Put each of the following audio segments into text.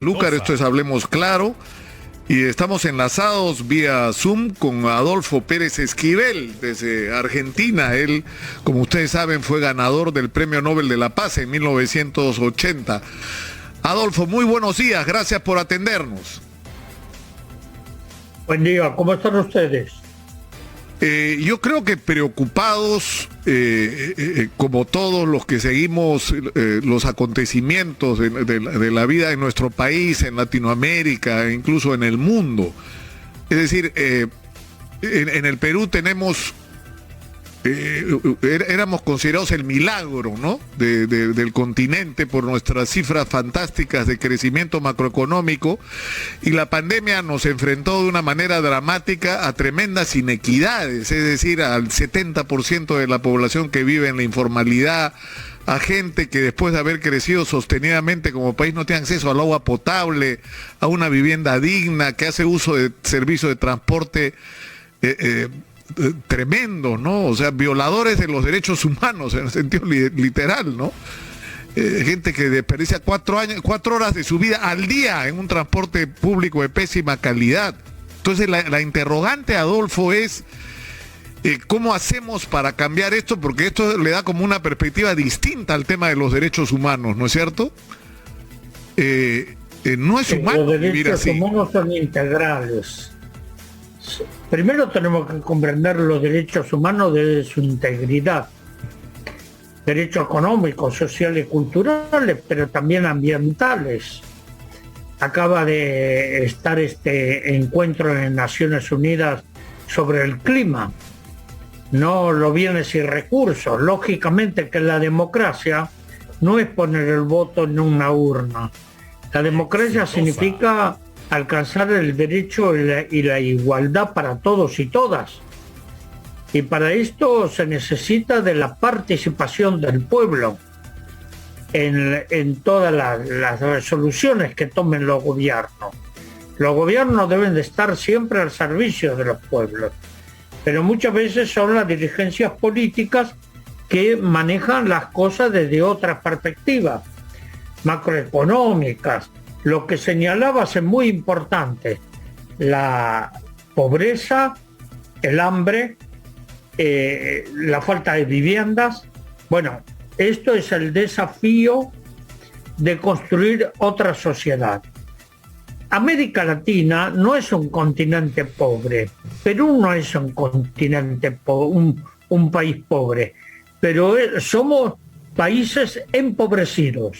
Lucar, esto es Hablemos Claro y estamos enlazados vía Zoom con Adolfo Pérez Esquivel desde Argentina. Él, como ustedes saben, fue ganador del Premio Nobel de la Paz en 1980. Adolfo, muy buenos días, gracias por atendernos. Buen día, ¿cómo están ustedes? Yo creo que preocupados, como todos los que seguimos los acontecimientos de la vida en nuestro país, en Latinoamérica, e incluso en el mundo. Es decir, en el Perú tenemos, éramos considerados el milagro, ¿no? del continente por nuestras cifras fantásticas de crecimiento macroeconómico, y la pandemia nos enfrentó de una manera dramática a tremendas inequidades, es decir, al 70% de la población que vive en la informalidad, a gente que después de haber crecido sostenidamente como país no tiene acceso al agua potable, a una vivienda digna, que hace uso de servicios de transporte tremendo, ¿no? O sea, violadores de los derechos humanos en el sentido literal, ¿no? Gente que desperdicia 4 horas de su vida al día en un transporte público de pésima calidad. Entonces la interrogante, Adolfo, es ¿cómo hacemos para cambiar esto? Porque esto le da como una perspectiva distinta al tema de los derechos humanos, ¿no es cierto? No es humano vivir así. Los derechos humanos son integrales. Primero tenemos que comprender los derechos humanos desde su integridad. Derechos económicos, sociales, culturales, pero también ambientales. Acaba de estar este encuentro en Naciones Unidas sobre el clima, no los bienes y recursos. Lógicamente que la democracia no es poner el voto en una urna. La democracia significa alcanzar el derecho y la igualdad para todos y todas. Y para esto se necesita de la participación del pueblo en todas las resoluciones que tomen los gobiernos. Los gobiernos deben de estar siempre al servicio de los pueblos, pero muchas veces son las dirigencias políticas que manejan las cosas desde otras perspectivas, macroeconómicas. Lo que señalabas es muy importante: la pobreza, el hambre, la falta de viviendas. Bueno, esto es el desafío de construir otra sociedad. América Latina no es un continente pobre, Perú no es un continente un país pobre, pero somos países empobrecidos.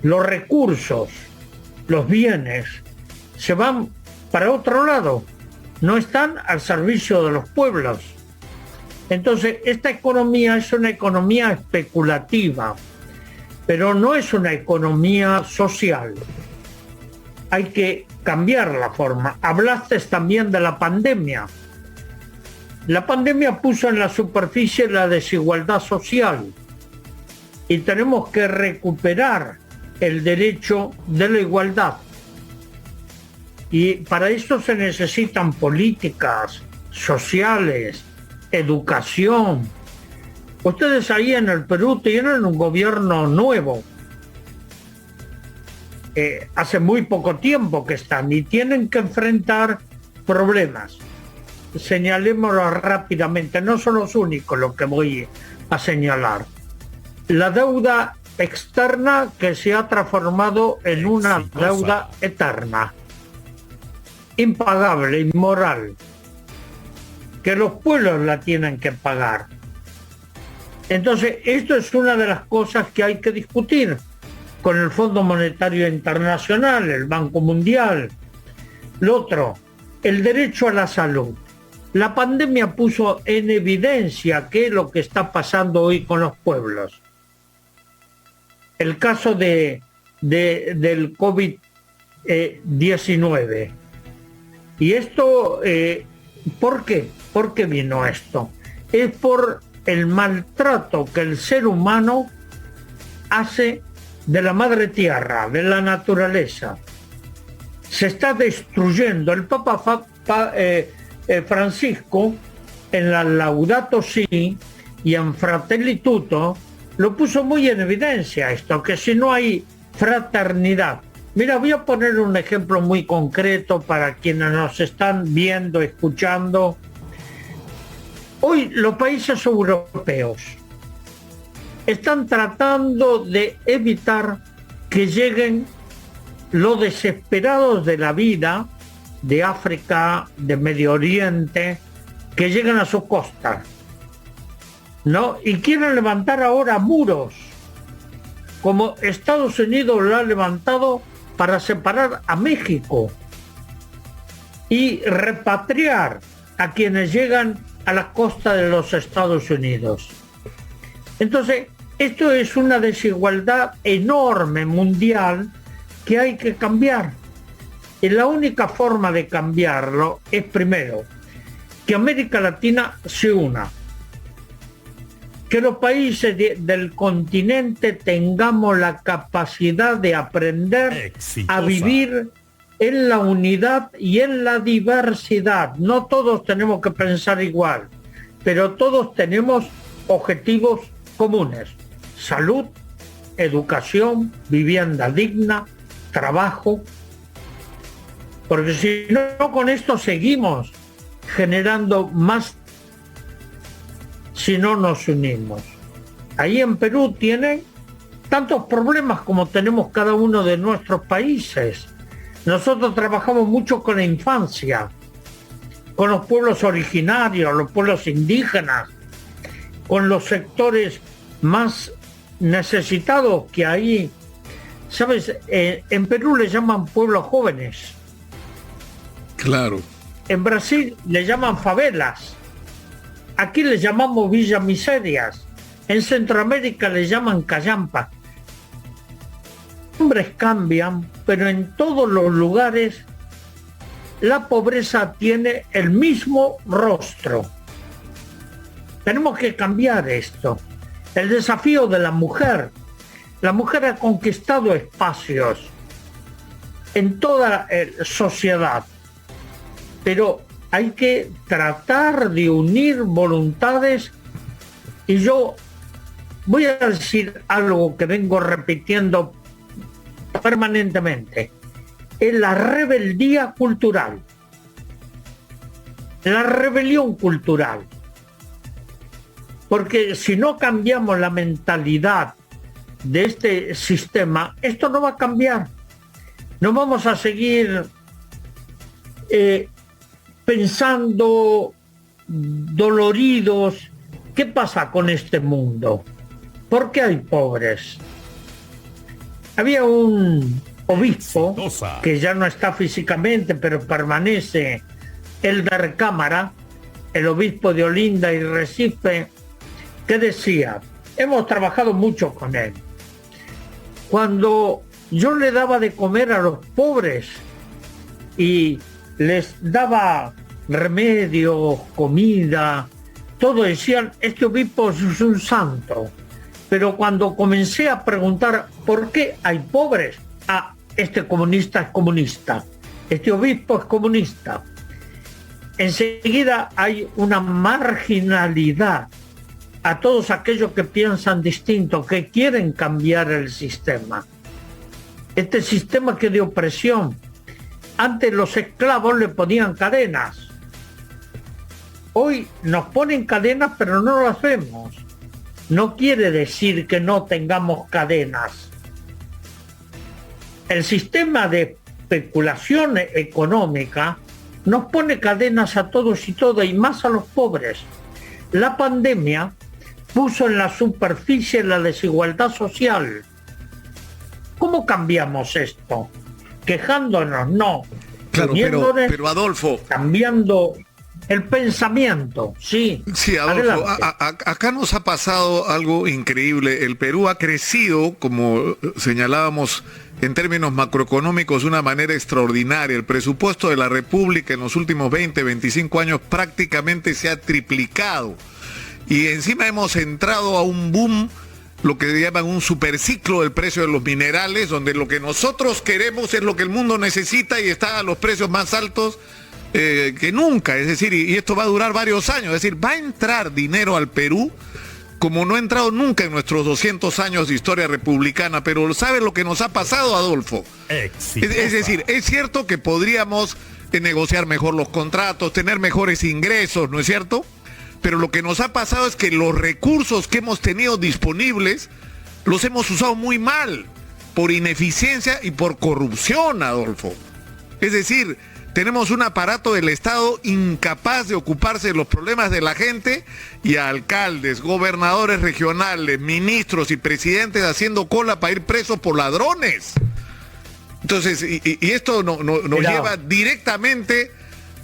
Los recursos, los bienes, se van para otro lado, no están al servicio de los pueblos. Entonces, esta economía es una economía especulativa, pero no es una economía social. Hay que cambiar la forma. Hablaste también de la pandemia. La pandemia puso en la superficie la desigualdad social y tenemos que recuperar el derecho de la igualdad. Y para esto se necesitan políticas sociales, educación. Ustedes ahí en el Perú tienen un gobierno nuevo. Hace muy poco tiempo que están y tienen que enfrentar problemas. Señalémoslo rápidamente, no son los únicos los que voy a señalar. La deuda externa, que se ha transformado en una deuda eterna, impagable, inmoral, que los pueblos la tienen que pagar. Entonces, esto es una de las cosas que hay que discutir con el Fondo Monetario Internacional, el Banco Mundial. Lo otro, el derecho a la salud. La pandemia puso en evidencia qué es lo que está pasando hoy con los pueblos. El caso del COVID-19. Y esto, ¿por qué? ¿Por qué vino esto? Es por el maltrato que el ser humano hace de la madre tierra, de la naturaleza. Se está destruyendo. El Papa Francisco, en la Laudato Si y en Fratelli Tutti, lo puso muy en evidencia esto, que si no hay fraternidad, Mira, voy a poner un ejemplo muy concreto para quienes nos están viendo, escuchando. Hoy los países europeos están tratando de evitar que lleguen los desesperados de la vida de África, de Medio Oriente, que llegan a su costa, ¿no? Y quieren levantar ahora muros, como Estados Unidos lo ha levantado para separar a México y repatriar a quienes llegan a la costa de los Estados Unidos. Entonces, esto es una desigualdad enorme mundial que hay que cambiar. Y la única forma de cambiarlo es, primero, que América Latina se una, que los países del continente tengamos la capacidad de aprender a vivir en la unidad y en la diversidad. No todos tenemos que pensar igual, pero todos tenemos objetivos comunes: salud, educación, vivienda digna, trabajo. Porque si no, con esto seguimos generando más si no nos unimos. Ahí en Perú tienen tantos problemas como tenemos cada uno de nuestros países. Nosotros trabajamos mucho con la infancia, con los pueblos originarios, los pueblos indígenas, con los sectores más necesitados que hay. ¿Sabes? En Perú le llaman pueblos jóvenes. Claro. En Brasil le llaman favelas. Aquí le llamamos villas miserias. En Centroamérica le llaman callampa. Los nombres cambian, pero en todos los lugares la pobreza tiene el mismo rostro. Tenemos que cambiar esto. El desafío de la mujer. La mujer ha conquistado espacios en toda la sociedad, pero hay que tratar de unir voluntades. Y yo voy a decir algo que vengo repitiendo permanentemente: es la rebeldía cultural, la rebelión cultural. Porque si no cambiamos la mentalidad de este sistema, esto no va a cambiar. No vamos a seguir pensando doloridos. ¿Qué pasa con este mundo? ¿Por qué hay pobres? Había un obispo que ya no está físicamente, pero permanece, Elder Cámara, el obispo de Olinda y Recife, que decía, hemos trabajado mucho con él. Cuando yo le daba de comer a los pobres y les daba remedios, comida, todos decían, este obispo es un santo. Pero cuando comencé a preguntar por qué hay pobres, este comunista es comunista, este obispo es comunista, enseguida hay una marginalidad a todos aquellos que piensan distinto, que quieren cambiar el sistema. Este sistema que de opresión. Antes los esclavos le ponían cadenas. Hoy nos ponen cadenas, pero no las vemos. No quiere decir que no tengamos cadenas. El sistema de especulación económica nos pone cadenas a todos y todas, y más a los pobres. La pandemia puso en la superficie la desigualdad social. ¿Cómo cambiamos esto? Quejándonos, no. Claro, pero Adolfo, cambiando el pensamiento, sí. Sí, Adolfo, acá nos ha pasado algo increíble. El Perú ha crecido, como señalábamos, en términos macroeconómicos de una manera extraordinaria. El presupuesto de la República en los últimos 20, 25 años prácticamente se ha triplicado. Y encima hemos entrado a un boom, lo que llaman un superciclo del precio de los minerales, donde lo que nosotros queremos es lo que el mundo necesita y está a los precios más altos que nunca. Es decir, y esto va a durar varios años. Es decir, va a entrar dinero al Perú como no ha entrado nunca en nuestros 200 años de historia republicana, pero ¿sabe lo que nos ha pasado, Adolfo? Es decir, es cierto que podríamos negociar mejor los contratos, tener mejores ingresos, ¿no es cierto? Pero lo que nos ha pasado es que los recursos que hemos tenido disponibles los hemos usado muy mal, por ineficiencia y por corrupción, Adolfo. Es decir, tenemos un aparato del Estado incapaz de ocuparse de los problemas de la gente y a alcaldes, gobernadores regionales, ministros y presidentes haciendo cola para ir presos por ladrones. Entonces, y esto nos lleva directamente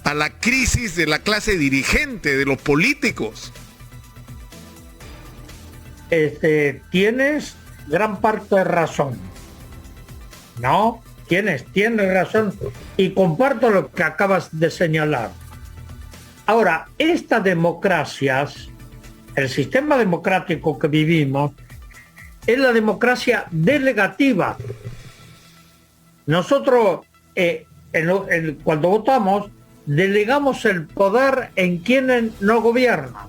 a la crisis de la clase dirigente, de los políticos. Tienes gran parte de razón, ¿no? Tienes razón y comparto lo que acabas de señalar. Ahora, estas democracias, el sistema democrático que vivimos, es la democracia delegativa. Nosotros, cuando votamos, delegamos el poder en quienes nos gobiernan.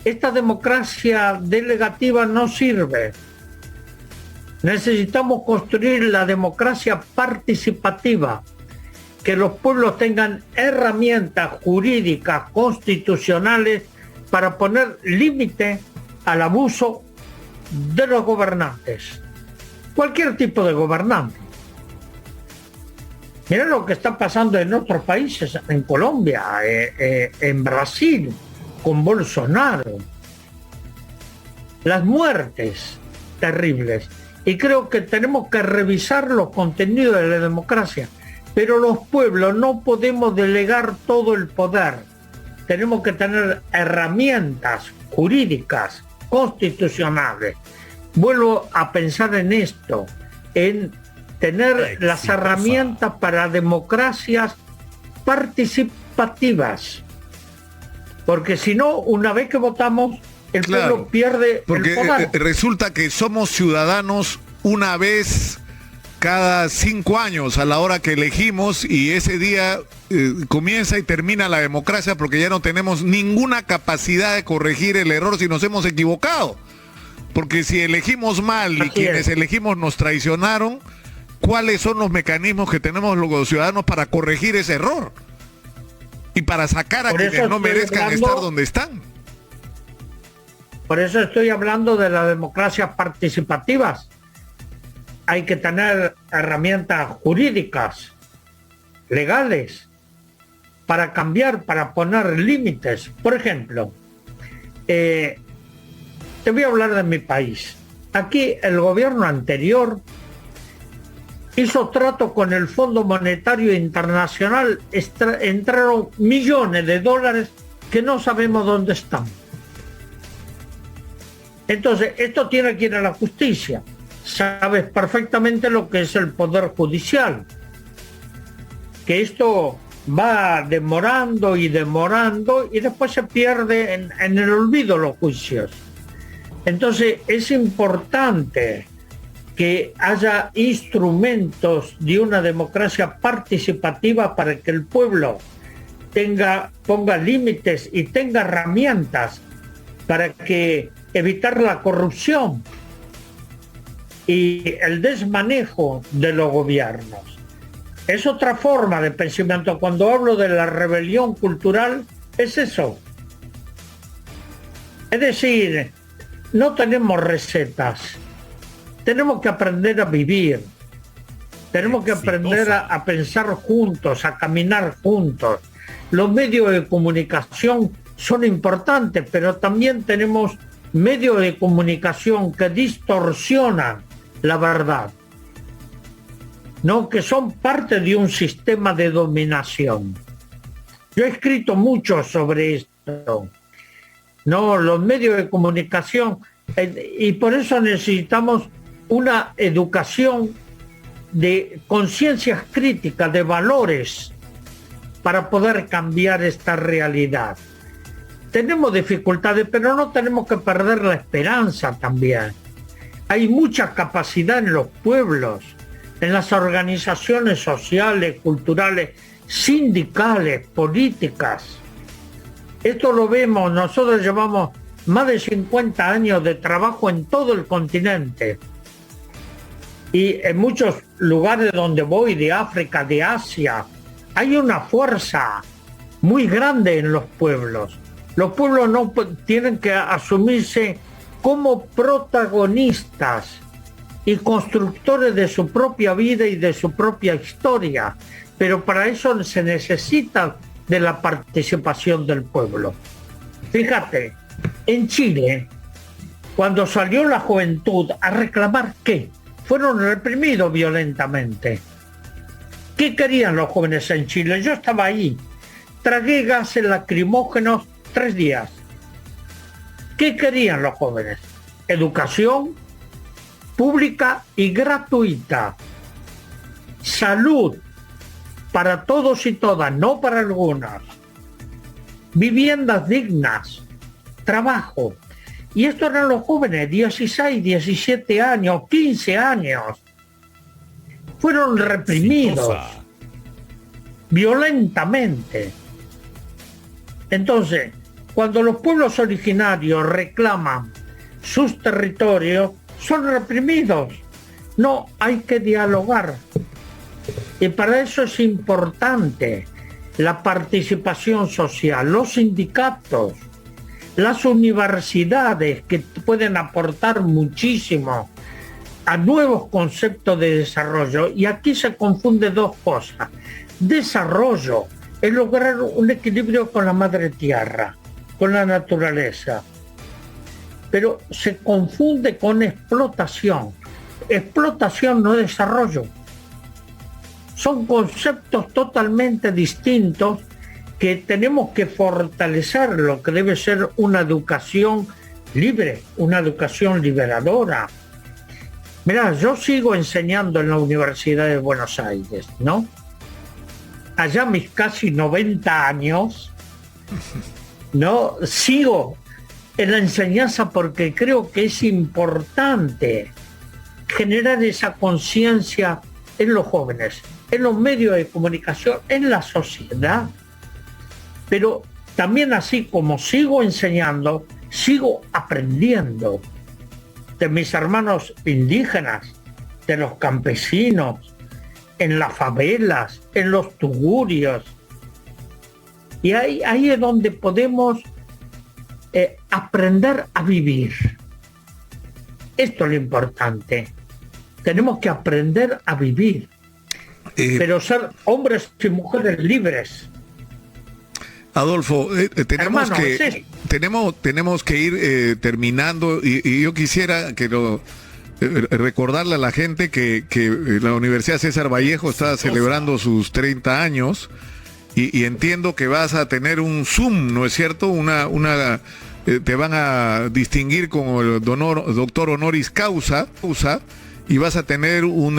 Esta democracia delegativa no sirve. Necesitamos construir la democracia participativa, que los pueblos tengan herramientas jurídicas, constitucionales, para poner límite al abuso de los gobernantes. Cualquier tipo de gobernante. Miren lo que está pasando en otros países, en Colombia, en Brasil, con Bolsonaro. Las muertes terribles. Y creo que tenemos que revisar los contenidos de la democracia. Pero los pueblos no podemos delegar todo el poder. Tenemos que tener herramientas jurídicas, constitucionales. Vuelvo a pensar en esto, en tener las herramientas para democracias participativas. Porque si no, una vez que votamos, el pueblo pierde el poder. Resulta que somos ciudadanos una vez cada 5 años a la hora que elegimos, y ese día comienza y termina la democracia, porque ya no tenemos ninguna capacidad de corregir el error si nos hemos equivocado. Porque si elegimos mal y quienes elegimos nos traicionaron, ¿cuáles son los mecanismos que tenemos los ciudadanos para corregir ese error? Y para sacar a quienes no merezcan estar donde están. Por eso estoy hablando de las democracias participativas. Hay que tener herramientas jurídicas, legales, para cambiar, para poner límites. Por ejemplo, te voy a hablar de mi país. Aquí el gobierno anterior hizo trato con el Fondo Monetario Internacional, entraron millones de dólares que no sabemos dónde están. Entonces, esto tiene que ir a la justicia. Sabes perfectamente lo que es el Poder Judicial, que esto va demorando y después se pierde en el olvido los juicios. Entonces, es importante que haya instrumentos de una democracia participativa para que el pueblo ponga límites y tenga herramientas para que evitar la corrupción y el desmanejo de los gobiernos. Es otra forma de pensamiento. Cuando hablo de la rebelión cultural, es eso. Es decir, no tenemos recetas. Tenemos que aprender a vivir. Tenemos que aprender a pensar juntos, a caminar juntos. Los medios de comunicación son importantes, pero también tenemos medios de comunicación que distorsionan la verdad, ¿no? Que son parte de un sistema de dominación. Yo he escrito mucho sobre esto, ¿no? Los medios de comunicación, y por eso necesitamos una educación de conciencias críticas, de valores, para poder cambiar esta realidad. Tenemos dificultades, pero no tenemos que perder la esperanza también. Hay mucha capacidad en los pueblos, en las organizaciones sociales, culturales, sindicales, políticas. Esto lo vemos, nosotros llevamos más de 50 años de trabajo en todo el continente. Y en muchos lugares donde voy, de África, de Asia, hay una fuerza muy grande en los pueblos. Los pueblos no tienen que asumirse como protagonistas y constructores de su propia vida y de su propia historia, pero para eso se necesita de la participación del pueblo. Fíjate, en Chile, cuando salió la juventud a reclamar ¿qué? Fueron reprimidos violentamente. ¿Qué querían los jóvenes en Chile? Yo estaba ahí. Tragué gases lacrimógenos 3 días. ¿Qué querían los jóvenes? Educación pública y gratuita. Salud para todos y todas, no para algunos. Viviendas dignas. Trabajo. Y estos eran los jóvenes, 16, 17 años, 15 años. Fueron reprimidos violentamente. Entonces, cuando los pueblos originarios reclaman sus territorios, son reprimidos. No, hay que dialogar. Y para eso es importante la participación social, los sindicatos, las universidades que pueden aportar muchísimo a nuevos conceptos de desarrollo. Y aquí se confunde 2 cosas. Desarrollo es lograr un equilibrio con la madre tierra, con la naturaleza. Pero se confunde con explotación. Explotación no desarrollo. Son conceptos totalmente distintos que tenemos que fortalecer lo que debe ser una educación libre, una educación liberadora. Mirá, yo sigo enseñando en la Universidad de Buenos Aires, ¿no? Allá mis casi 90 años, ¿no? Sigo en la enseñanza porque creo que es importante generar esa conciencia en los jóvenes, en los medios de comunicación, en la sociedad. Pero también así como sigo enseñando, sigo aprendiendo de mis hermanos indígenas, de los campesinos, en las favelas, en los tugurios. Y ahí es donde podemos aprender a vivir. Esto es lo importante. Tenemos que aprender a vivir, pero ser hombres y mujeres libres. Adolfo, tenemos que ir terminando y yo quisiera recordarle a la gente que la Universidad César Vallejo está celebrando sus 30 años y entiendo que vas a tener un Zoom, ¿no es cierto? Te van a distinguir como el doctor honoris causa y vas a tener un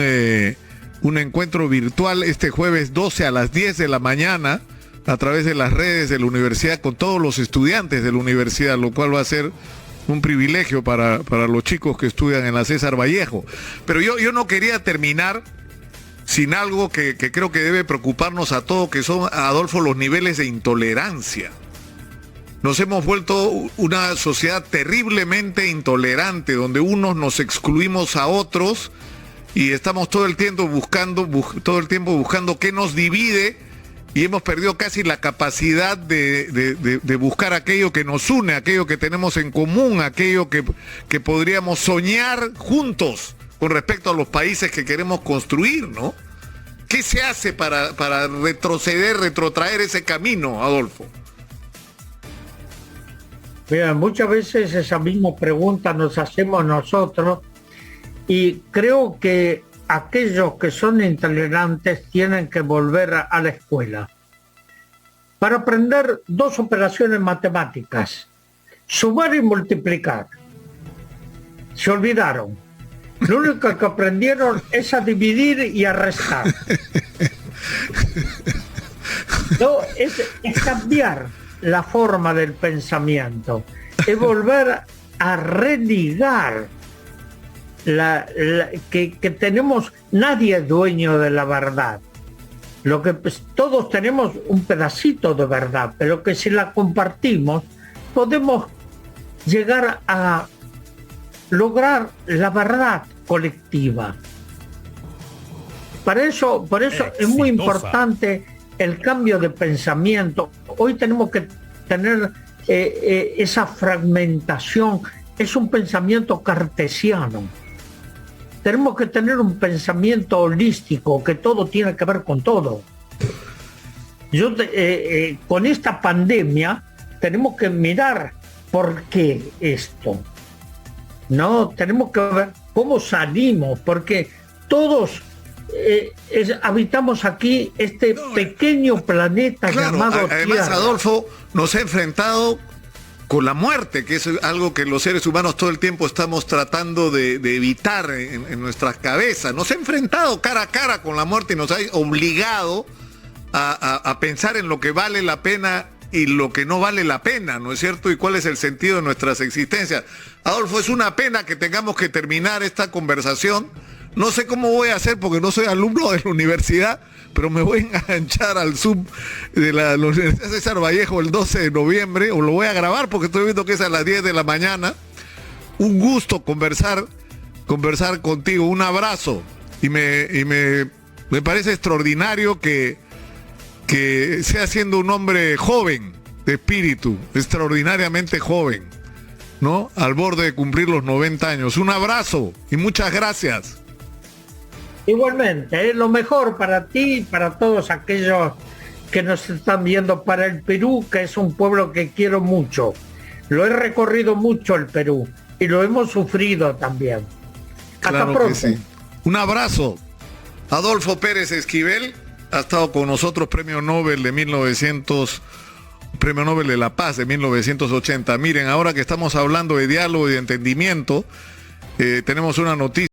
encuentro virtual este jueves 12 a las 10 de la mañana a través de las redes de la universidad con todos los estudiantes de la universidad, lo cual va a ser un privilegio para los chicos que estudian en la César Vallejo. Pero yo no quería terminar sin algo que creo que debe preocuparnos a todos, que son, Adolfo, los niveles de intolerancia. Nos hemos vuelto una sociedad terriblemente intolerante, donde unos nos excluimos a otros y estamos todo el tiempo buscando qué nos divide. Y hemos perdido casi la capacidad de buscar aquello que nos une, aquello que tenemos en común, aquello que podríamos soñar juntos con respecto a los países que queremos construir, ¿no? ¿Qué se hace para retrotraer ese camino, Adolfo? Mira, muchas veces esa misma pregunta nos hacemos nosotros y creo que aquellos que son intolerantes tienen que volver a la escuela para aprender 2 operaciones matemáticas, sumar y multiplicar. Se olvidaron. Lo único que aprendieron es a dividir y a restar. No, es cambiar la forma del pensamiento, es volver a religar que tenemos, nadie es dueño de la verdad. Todos tenemos un pedacito de verdad, pero que si la compartimos podemos llegar a lograr la verdad colectiva. Por eso es muy importante el cambio de pensamiento. Hoy tenemos que tener esa fragmentación. Es un pensamiento cartesiano. Tenemos que tener un pensamiento holístico, que todo tiene que ver con todo. Con esta pandemia tenemos que mirar por qué esto. No, tenemos que ver cómo salimos, porque todos habitamos aquí este pequeño planeta llamado además, Tierra. Adolfo, nos ha enfrentado con la muerte, que es algo que los seres humanos todo el tiempo estamos tratando de evitar en nuestras cabezas. Nos ha enfrentado cara a cara con la muerte y nos ha obligado a pensar en lo que vale la pena y lo que no vale la pena, ¿no es cierto? Y cuál es el sentido de nuestras existencias. Adolfo, es una pena que tengamos que terminar esta conversación. No sé cómo voy a hacer porque no soy alumno de la universidad, pero me voy a enganchar al Zoom de la Universidad César Vallejo el 12 de noviembre, o lo voy a grabar porque estoy viendo que es a las 10 de la mañana. Un gusto conversar contigo, un abrazo. Y me parece extraordinario que sea siendo un hombre joven, de espíritu, extraordinariamente joven, ¿no? Al borde de cumplir los 90 años. Un abrazo y muchas gracias. Igualmente, lo mejor para ti y para todos aquellos que nos están viendo, para el Perú, que es un pueblo que quiero mucho. Lo he recorrido mucho el Perú y lo hemos sufrido también. Claro, hasta pronto. que sí. Un abrazo. Adolfo Pérez Esquivel ha estado con nosotros, Premio Nobel de la Paz de 1980. Miren, ahora que estamos hablando de diálogo y de entendimiento, tenemos una noticia.